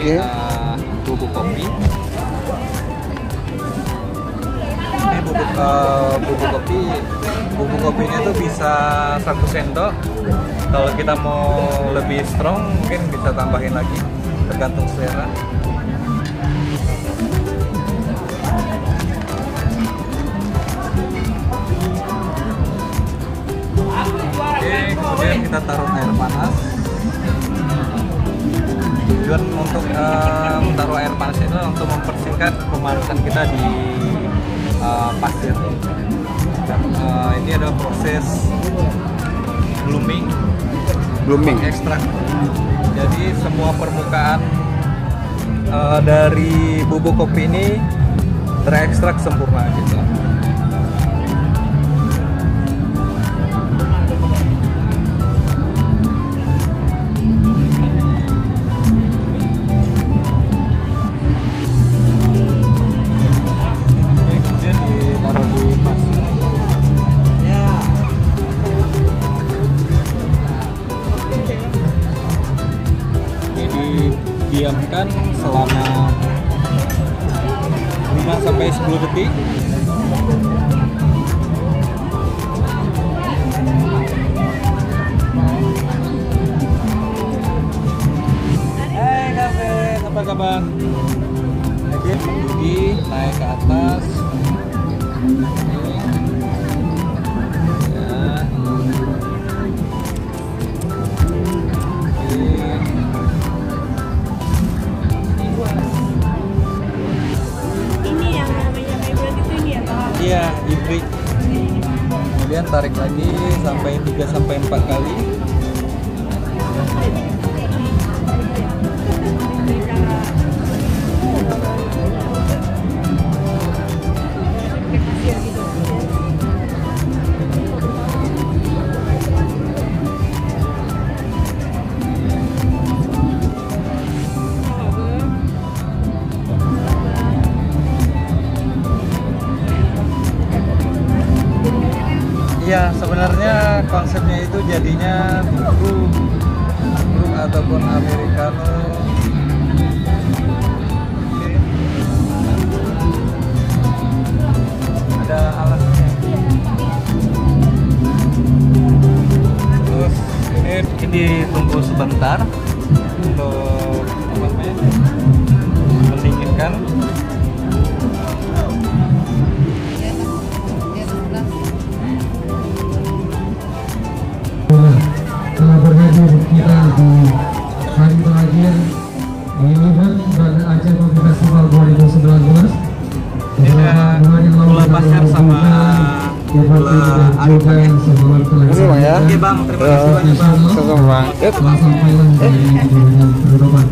Oke. Bubuk kopi. Ini bubuk kopinya tuh bisa 1 sendok. Kalau kita mau lebih strong mungkin bisa tambahin lagi, tergantung selera. Oke, kemudian kita taruh air panas. Tujuan untuk taruh air panas itu untuk mempersingkat pemanasan kita di pasir. Dan ini adalah proses blooming ekstrak. Jadi semua permukaan dari bubuk kopi ini terekstrak sempurna gitu. Diamkan selama 5-10 detik. Hai Kavin, apa kabar? Oke, tinggi, naik ke atas. Iya, hybrid. Kemudian tarik lagi sampai 3-4 kali. Ya, sebenarnya konsepnya itu jadinya brew ataupun americano. Ada alasnya. Terus ini ditunggu sebentar untuk mendinginkan. Telah berhadir kita di hari terakhir di event dan Aceh Kopi Festival 2019. Ini gula pasir sama gula arabica. Ini Bang ya. Oke Bang, terima kasih banyak Bang. Sama Bang. Telah sampailah dari pedoman.